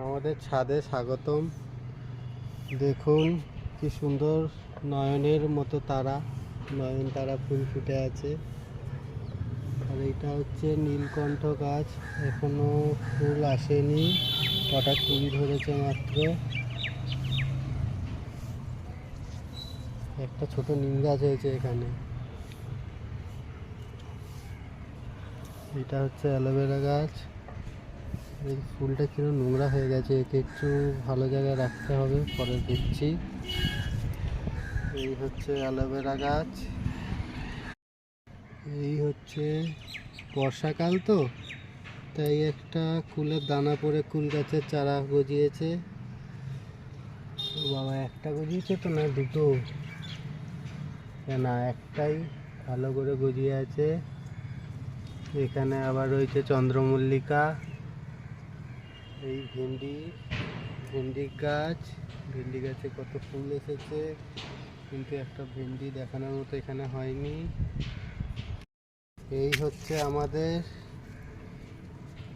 আমাদের ছাদে স্বাগতম। দেখুন কি সুন্দর নয়নের মতো তারা, নয়নতারা ফুল ফুটে আছে। আর এটা হচ্ছে নীলকণ্ঠ গাছ, এখনো ফুল আসেনি, কটা কুড়ি ধরেছে মাত্র। একটা ছোট নিম গাছ হয়েছে এখানে। এটা হচ্ছে অ্যালোভেরা গাছ। এই ফুলটা কিরকম নোংরা হয়ে গেছে, একে একটু ভালো জায়গায় রাখতে হবে, পরে দেখছি। এই হচ্ছে অ্যালোভেরা গাছ। এই হচ্ছে বর্ষাকাল তো, তাই একটা কুলের দানা পরে কুল গাছের চারা গজিয়েছে। ও বাবা, একটা গজিয়েছে তো না দুটো? না, একটাই ভালো করে গজিয়ে আছে। এখানে আবার রয়েছে চন্দ্রমল্লিকা। এই ভেন্ডি গাছ, ভেন্ডি গাছে কত ফুল এসেছে, কিন্তু একটা ভেন্ডি দেখানোর মতো এখানে হয়নি। এই হচ্ছে আমাদের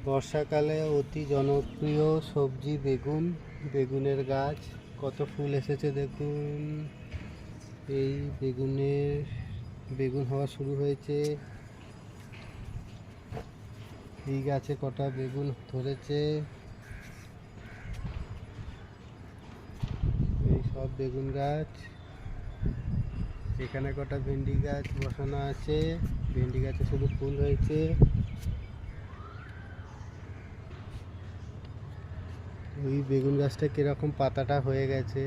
বর্ষাকালে অতি জনপ্রিয় সবজি বেগুন। বেগুনের গাছ, কত ফুল এসেছে দেখুন। এই বেগুন হওয়া শুরু হয়েছে। এই গাছে কটা বেগুন ধরেছে। এই সব বেগুন গাছ। এখানে কটা ভেন্ডি গাছ বসানো আছে, ভেন্ডি গাছে শুধু ফুল হয়েছে। ওই বেগুন গাছটা কিরকম পাতাটা হয়ে গেছে,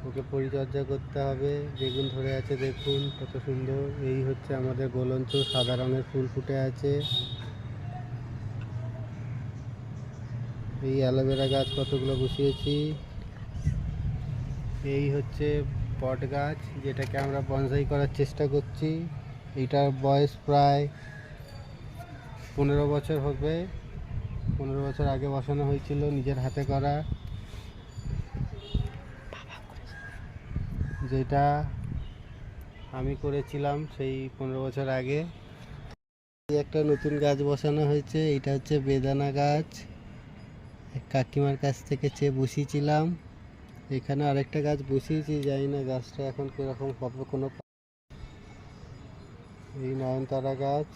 ওকে পরিচর্যা করতে হবে। বেগুন ধরে আছে দেখুন কত সুন্দর। এই হচ্ছে আমাদের গোলঞ্চ, সাদা রঙের ফুল ফুটে আছে। এই অ্যালোভেরা গাছ কতগুলো বসিয়েছি। এই হচ্ছে বট গাছ, যেটাকে আমরা বনসাই করার চেষ্টা করছি। এইটার বয়স প্রায় 15 বছর হবে। 15 বছর আগে বসানো হয়েছিল, নিজের হাতে করা, যেটা আমি করেছিলাম সেই 15 বছর আগে। একটা নতুন গাছ বসানো হয়েছে, এটা হচ্ছে বেদানা গাছ, কাকিমার কাছ থেকে চেয়ে বসিয়েছিলাম। এখানে আরেকটা গাছ বসিয়েছি, জানি না গাছটা এখন কিরকম হবে কোনো। এই নয়নতারা গাছ।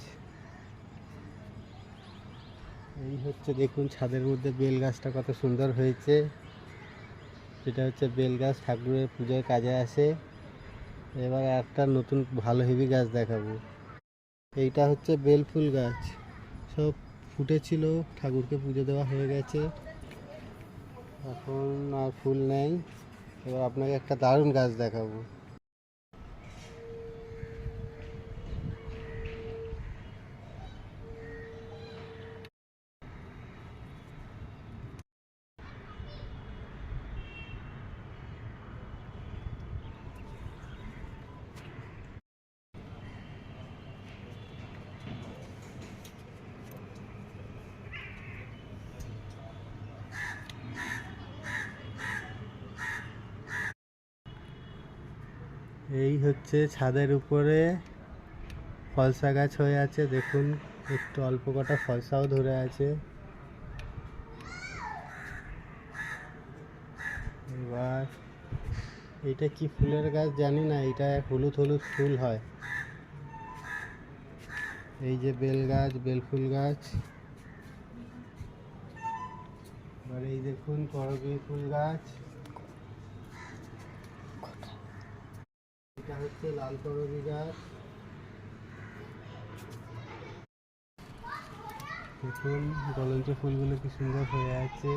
এই হচ্ছে দেখুন ছাদের মধ্যে বেল গাছটা কত সুন্দর হয়েছে। এটা হচ্ছে বেল গাছ, ঠাকুরের পুজোর কাজে আসে। এবার একটা নতুন ভালো হেভি গাছ দেখাবো। এইটা হচ্ছে বেল ফুল গাছ, সব ফুটেছিল, ঠাকুরকে পুজো দেওয়া হয়ে গেছে, এখন আর ফুল নেই। এবার আপনাকে একটা দারুণ গাছ দেখাবো। এই হচ্ছে ছাদের উপরে ফলসা গাছ হয়ে আছে, দেখুন একটু অল্প কটা ফলসাও ধরে আছে। এবার এটা কি ফুলের গাছ জানি না, এটা হলুদ হলুদ ফুল হয়। এই যে বেল গাছ, বেল ফুল গাছ। এবার এই দেখুন করবী ফুল গাছ। এটা হচ্ছে লাল করবী গাছ। দেখুন গলঞ্চ ফুলগুলো কি সুন্দর হয়ে আছে।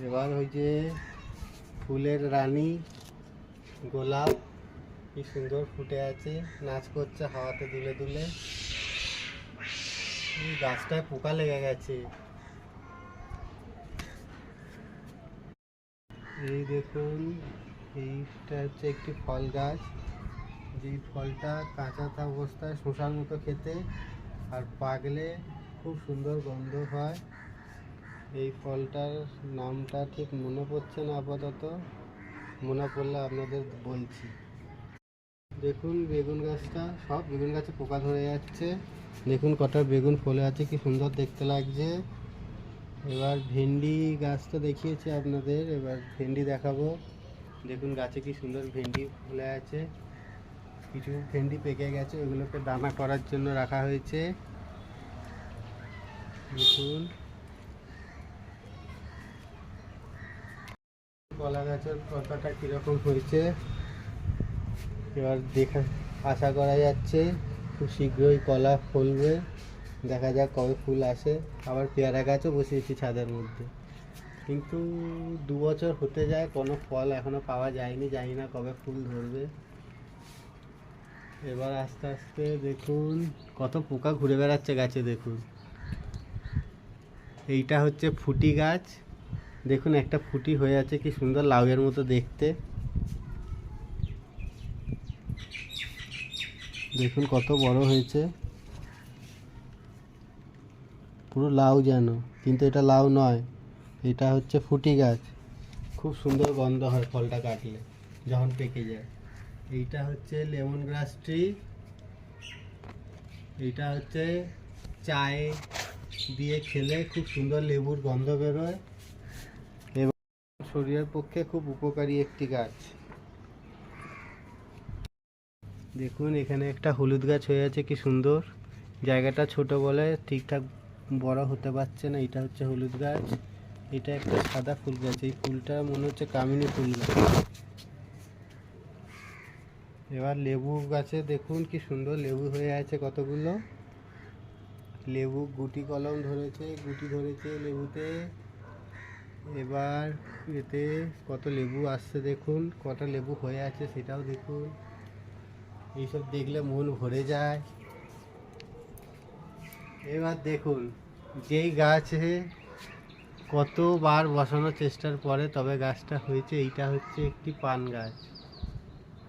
এবার ওই যে ফুলের রানী গোলাপ, কি সুন্দর ফুটে আছে, নাচ করছে হাওয়াতে দুলে দুলে। এই গাছটায় পোকা লেগে গেছে। এই দেখুন, এইটা হচ্ছে একটি ফল গাছ, যেই ফলটা কাঁচা অবস্থায় শসার মতো খেতে, আর পাকলে খুব সুন্দর গন্ধ হয়। এই ফলটার নামটা ঠিক মনে পড়ছে না আপাতত, মনে পড়লে আপনাদের বলছি। দেখুন বেগুন গাছটা, সব বেগুন গাছে পোকা ধরে যাচ্ছে। দেখুন কটা বেগুন ফলে আছে, কি সুন্দর দেখতে লাগছে। এবার ভেন্ডি গাছটা দেখিয়েছি আপনাদের, এবার ভেন্ডি দেখাবো। দেখুন গাছে কি সুন্দর ভেন্ডি ফলে আছে। কিছু ভেন্ডি পেকে গেছে, ওগুলোকে দানা করার জন্য রাখা হয়েছে। দেখুন কলা গাছের পাতাটা কীরকম হয়েছে, এবার আশা করা যাচ্ছে খুব শীঘ্রই কলা ফলবে। দেখা যাক কবে ফুল আসে। আবার পেয়ারা গাছও বসিয়েছি ছাদের মধ্যে, কিন্তু 2 বছর হতে যায়, কোনো ফল এখনো পাওয়া যায়নি, জানি না কবে ফুল ধরবে। এবার আস্তে আস্তে দেখুন কত পোকা ঘুরে বেড়াচ্ছে গাছে। দেখুন এইটা হচ্ছে ফুটি গাছ। দেখুন একটা ফুটি হয়ে আছে, কি সুন্দর লাউয়ের মতো দেখতে। দেখুন কত বড় হয়েছে, পুরো লাউ যেন, কিন্তু এটা লাউ নয়, এটা হচ্ছে ফুটি গাছ। খুব সুন্দর গন্ধ হয় ফলটা কাটলে, যখন পেকে যায়। এইটা হচ্ছে লেমন গ্রাস ট্রি। এইটা হচ্ছে চায়ে দিয়ে খেলে খুব সুন্দর লেবুর গন্ধ বেরোয় এবং শরীরের পক্ষে খুব উপকারী একটি গাছ। দেখুন এখানে একটা হলুদ গাছ হয়ে আছে, কি সুন্দর। জায়গাটা ছোট বলে ঠিকঠাক বড় হতে পারছে না। এটা হচ্ছে হলুদ গাছ, এটা একটা সাদা ফুল গাছ। এই ফুলটা মনে হচ্ছে কামিনী ফুল গাছ। এবার লেবু গাছে দেখুন কি সুন্দর লেবু হয়ে আছে কতগুলো। লেবু গুটি কলম ধরেছে, গুটি ধরেছে লেবুতে। এবার এতে কত লেবু আসছে, দেখুন কটা লেবু হয়ে আছে সেটাও দেখুন। এইসব দেখলে মন ভরে যায়। এবার দেখুন যেই গাছে কতবার বসানোর চেষ্টার পরে তবে গাছটা হয়েছে, এইটা হচ্ছে একটি পান গাছ।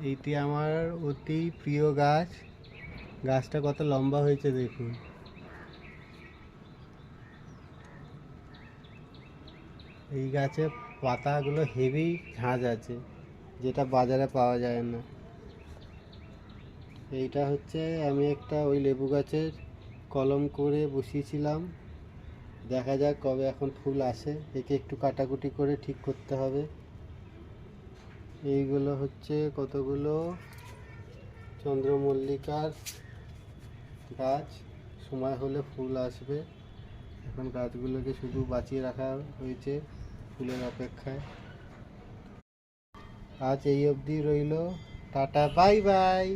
এইটি আমার অতি প্রিয় গাছ। গাছটা কত লম্বা হয়েছে দেখুন। এই গাছে পাতাগুলো হেভি ঝাঁজ আছে, যেটা বাজারে পাওয়া যায় না। এইটা হচ্ছে আমি একটা ওই লেবু গাছের কলম করে বসিয়েছিলাম। দেখা যাক কবে এখন ফুল আসে, একে একটু কাটাকুটি করে ঠিক করতে হবে। এইগুলো হচ্ছে কতগুলো চন্দ্রমল্লিকার গাছ, সময় হলে ফুল আসবে। এখন গাছগুলোকে শুধু বাঁচিয়ে রাখা হয়েছে ফুলের অপেক্ষায়। আজ এই অবধি রইল, টাটা বাই বাই।